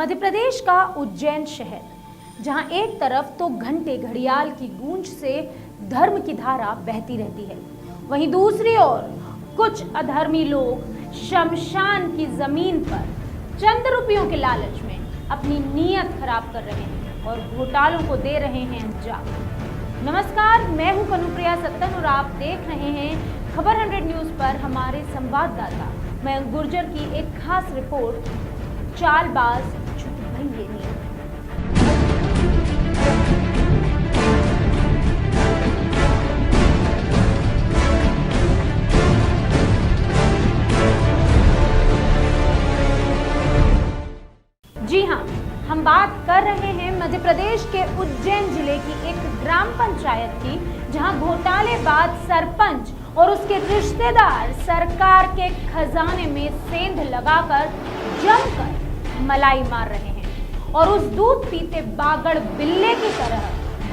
मध्य प्रदेश का उज्जैन शहर, जहां एक तरफ तो घंटे घड़ियाल की गूंज से धर्म की धारा बहती रहती है, वहीं दूसरी ओर कुछ अधर्मी लोग शमशान की जमीन पर चंद रुपयों के लालच में अपनी नीयत खराब कर रहे हैं और घोटालों को दे रहे हैं अंजाम। नमस्कार, मैं हूं कनुप्रिया सत्तन और आप देख रहे हैं खबर 100 न्यूज पर हमारे संवाददाता मयंक गुर्जर की एक खास रिपोर्ट, चालबाज छुप भइये नियम। जी हाँ, हम बात कर रहे हैं मध्य प्रदेश के उज्जैन जिले की एक ग्राम पंचायत की, जहां घोटालेबाज सरपंच और उसके रिश्तेदार सरकार के खजाने में सेंध लगाकर जमकर मलाई मार रहे हैं और उस दूध पीते बागड़ बिल्ले की तरह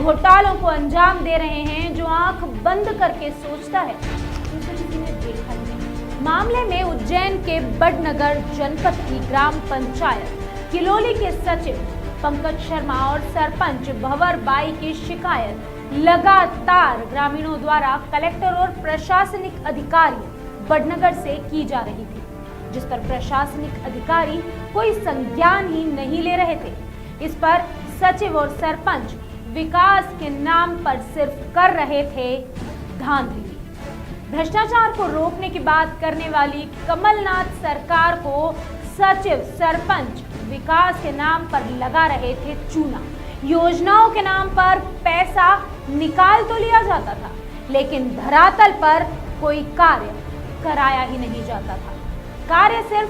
घोटालों को अंजाम दे रहे हैं जो आंख बंद करके सोचता है उसे किसी ने देखा नहीं। मामले में उज्जैन के बड़नगर जनपद की ग्राम पंचायत किलोली के सचिव पंकज शर्मा और सरपंच भंवर बाई की शिकायत लगातार ग्रामीणों द्वारा कलेक्टर और प्रशासनिक अधिकारी बड़नगर से की जा रही थी, जिस पर प्रशासनिक अधिकारी कोई संज्ञान ही नहीं ले रहे थे। इस पर सचिव और सरपंच विकास के नाम पर सिर्फ कर रहे थे धांधली। भ्रष्टाचार को रोकने की बात करने वाली कमलनाथ सरकार को सचिव सरपंच विकास के नाम पर लगा रहे थे चूना। योजनाओं के नाम पर पैसा निकाल तो लिया जाता था, लेकिन धरातल पर कोई कार्य कराया ही नहीं जाता था। कार्य सिर्फ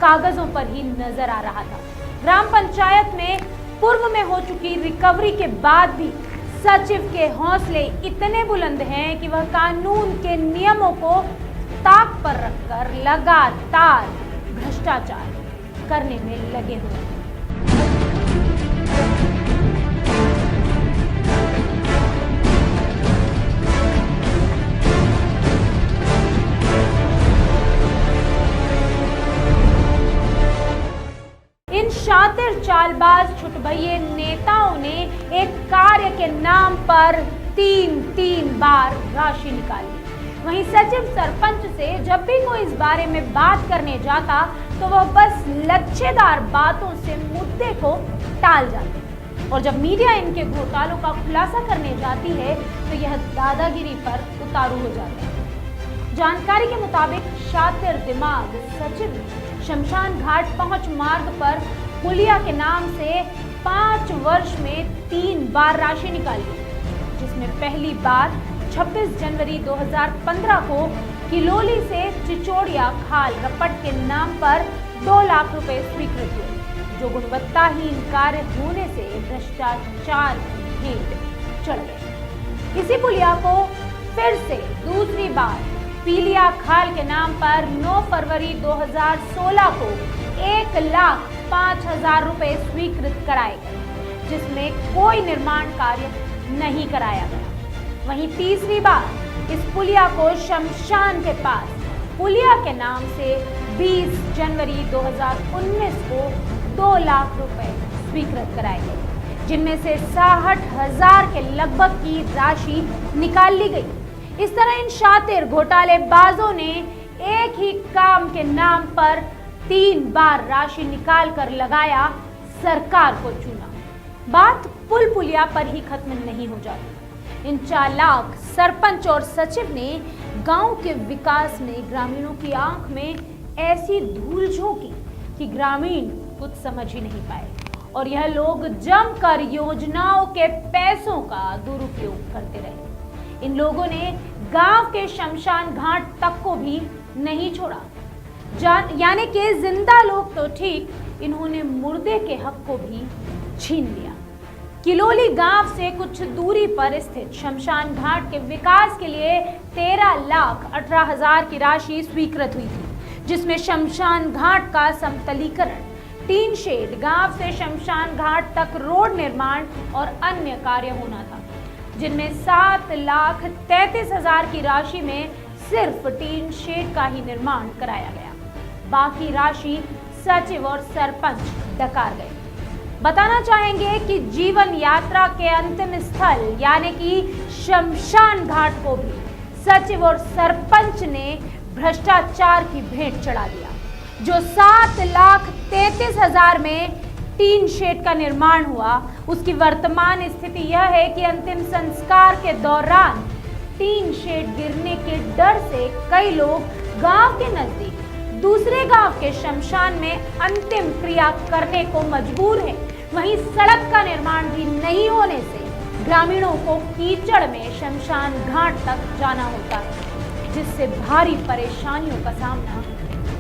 कागजों पर ही नजर आ रहा था। ग्राम पंचायत में पूर्व में हो चुकी रिकवरी के बाद भी सचिव के हौसले इतने बुलंद हैं कि वह कानून के नियमों को ताक पर रखकर लगातार भ्रष्टाचार करने में लगे हुए हैं। इन शातिर चालबाज छुटभइये नेताओं ने एक कार्य के नाम पर तीन बार राशि निकाली। वहीं सचिव सरपंच से जब भी कोई इस बारे में बात करने जाता तो वह बस लच्छेदार बातों से मुद्दे को टाल जाते, और जब मीडिया इनके घोटालों का खुलासा करने जाती है तो यह दादागिरी पर उतारू हो जाते हैं। जानकारी के मुताबिक शातिर दिमाग सचिव ने शमशान घाट पहुंच मार्ग पर पुलिया के नाम से 5 वर्ष में 3 बार राशि निकाली, जिसमें पहली बार 26 जनवरी 2015 को किलोली से चिचोड़िया खाल रपट के नाम पर 2 लाख रुपए स्वीकृत हुए, जो गुणवत्ताहीन कार्य होने से भ्रष्टाचार की भेंट चढ़ गए। इसी पुलिया को फिर से दूसरी बार पीलिया खाल के नाम पर 9 फरवरी 2016 को 1,05,000 रुपए स्वीकृत कराए गए, जिसमें कोई निर्माण कार्य नहीं कराया गया। वहीं तीसरी बार इस पुलिया को शमशान के पास पुलिया के नाम से 20 जनवरी 2019 को 2 लाख रुपए स्वीकृत कराए गए, जिनमें से 60,000 के लगभग की राशि निकाल ली गई। इस तरह इन शातिर घोटालेबाजों ने एक ही काम के नाम पर 3 बार राशि निकाल कर लगाया सरकार को चूना। बात पुल पुलिया पर ही खत्म नहीं हो जाती। इन चालाक सरपंच और सचिव ने गांव के विकास में ग्रामीणों की आंख में ऐसी धूल झोंकी कि ग्रामीण कुछ समझ ही नहीं पाए, और यह लोग जमकर योजनाओं के पैसों का दुरुपयोग करते रहे। इन लोगों ने गांव के शमशान घाट तक को भी नहीं छोड़ा, यानी कि जिंदा लोग तो ठीक, इन्होंने मुर्दे के हक को भी छीन लिया। किलोली गांव से कुछ दूरी पर स्थित शमशान घाट के विकास के लिए 13,18,000 की राशि स्वीकृत हुई थी, जिसमें शमशान घाट का समतलीकरण, टीन शेड, गांव से शमशान घाट तक रोड निर्माण और अन्य कार्य होना था, जिनमें 7,33,000 की राशि में सिर्फ टीन शेड का ही निर्माण कराया गया। बाकी राशि सचिव और सरपंच डकार गए। बताना चाहेंगे कि जीवन यात्रा के अंतिम स्थल यानी कि शमशान घाट को भी सचिव और सरपंच ने भ्रष्टाचार की भेंट चढ़ा दिया। जो 7,33,000 में टीन शेड का निर्माण हुआ, उसकी वर्तमान स्थिति यह है कि अंतिम संस्कार के दौरान टीन शेड गिरने के डर से कई लोग गांव के नजदीक दूसरे गांव के शमशान में अंतिम क्रिया करने को मजबूर हैं। वहीं सड़क का निर्माण भी नहीं होने से ग्रामीणों को कीचड़ में शमशान घाट तक जाना होता है, जिससे भारी परेशानियों का सामना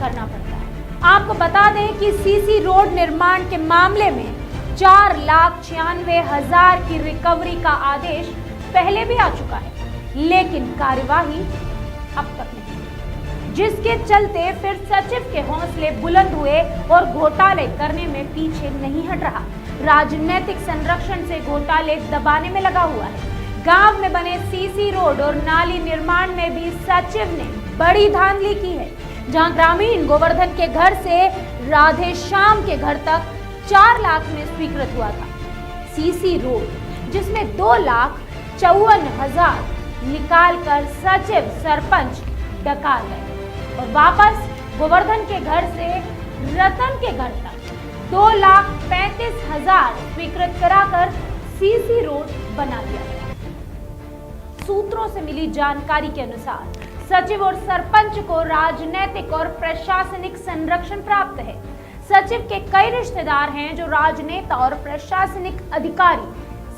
करना पड़ता है। आपको बता दें कि सीसी रोड निर्माण के मामले में 4,96,000 की रिकवरी का आदेश पहले भी आ चुका है, लेकिन कार्यवाही अब तक नहीं, जिसके चलते फिर सचिव के हौसले बुलंद हुए और घोटाले करने में पीछे नहीं हट रहा। राजनीतिक संरक्षण से घोटाले दबाने में लगा हुआ है। गांव में बने सीसी रोड और नाली निर्माण में भी सचिव ने बड़ी धांधली की है, जहां ग्रामीण गोवर्धन के घर से राधे श्याम के घर तक 4 लाख में स्वीकृत हुआ था सीसी रोड, जिसमें 2,54,000 निकालकर सचिव सरपंच डकार गए और वापस गोवर्धन के घर से रतन के घर तक 2,35,000 स्वीकृत कराकर सीसी रोड बना दिया गया। सूत्रों से मिली जानकारी के अनुसार सचिव और सरपंच को राजनीतिक और प्रशासनिक संरक्षण प्राप्त है। सचिव के कई रिश्तेदार हैं जो राजनेता और प्रशासनिक अधिकारी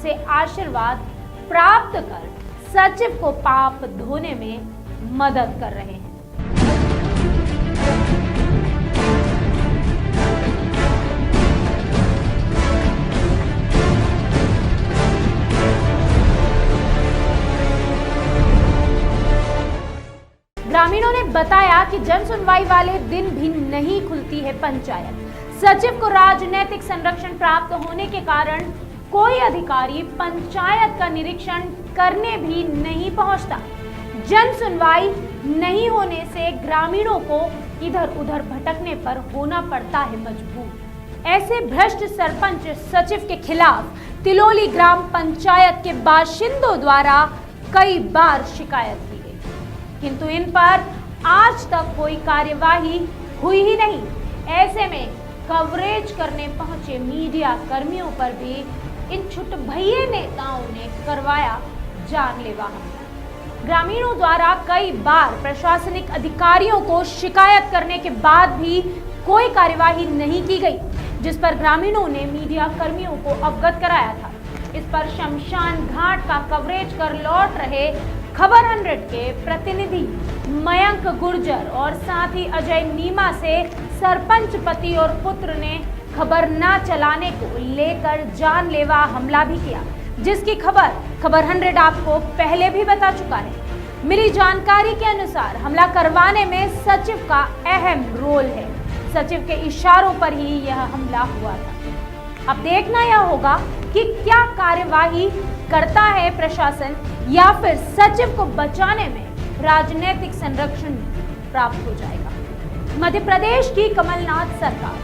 से आशीर्वाद प्राप्त कर सचिव को पाप धोने में मदद कर रहे हैं। ग्रामीणों ने बताया कि जन सुनवाई वाले दिन भी नहीं खुलती है पंचायत। सचिव को राजनीतिक संरक्षण प्राप्त होने के कारण कोई अधिकारी पंचायत का निरीक्षण करने भी नहीं पहुंचता। जन सुनवाई नहीं होने से ग्रामीणों को इधर उधर भटकने पर होना पड़ता है मजबूर। ऐसे भ्रष्ट सरपंच सचिव के खिलाफ तिलोली ग्राम पंचायत के बाशिंदों द्वारा कई बार शिकायत की गई, किंतु इन पर आज तक कोई कार्यवाही हुई ही नहीं। ऐसे में कवरेज करने पहुंचे मीडिया कर्मियों पर भी इन छुटभइये नेताओं ने करवाया जानलेवा हमला। ग्रामीणों द्वारा कई बार प्रशासनिक अधिकारियों को शिकायत करने के बाद भी कोई कार्यवाही नहीं की गई, जिस पर ग्रामीणों ने मीडिया कर्मियों को अवगत कराया था। इस पर शमशान घाट का कवरेज कर लौट रहे खबर 100 के प्रतिनिधि मयंक गुर्जर और साथ ही अजय नीमा से सरपंच पति और पुत्र ने खबर न चलाने को लेकर जानलेवा हमला भी किया, जिसकी खबर 100 आपको पहले भी बता चुका है। मिली जानकारी के अनुसार हमला करवाने में सचिव का अहम रोल है। सचिव के इशारों पर ही यह हमला हुआ था। अब देखना यह होगा कि क्या कार्यवाही करता है प्रशासन या फिर सचिव को बचाने में राजनीतिक संरक्षण प्राप्त हो जाएगा। मध्य प्रदेश की कमलनाथ सरकार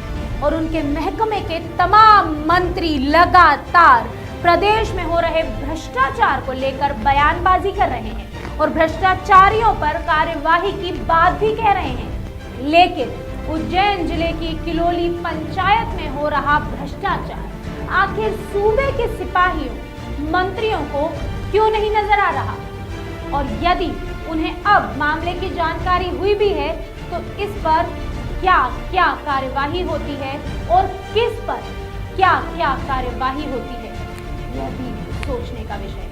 और उनके महकमे के तमाम मंत्री लगातार प्रदेश में हो रहे भ्रष्टाचार को लेकर बयानबाजी कर रहे हैं और भ्रष्टाचारियों पर कार्यवाही की बात भी कह रहे हैं, लेकिन उज्जैन जिले की किलोली पंचायत में हो रहा भ्रष्टाचार आखिर सूबे के सिपाहियों मंत्रियों को क्यों नहीं नजर आ रहा, और यदि उन्हें अब मामले की जानकारी हुई भी है तो इस पर क्या क्या कार्यवाही होती है और किस पर क्या क्या कार्यवाही होती है, यह भी सोचने का विषय है।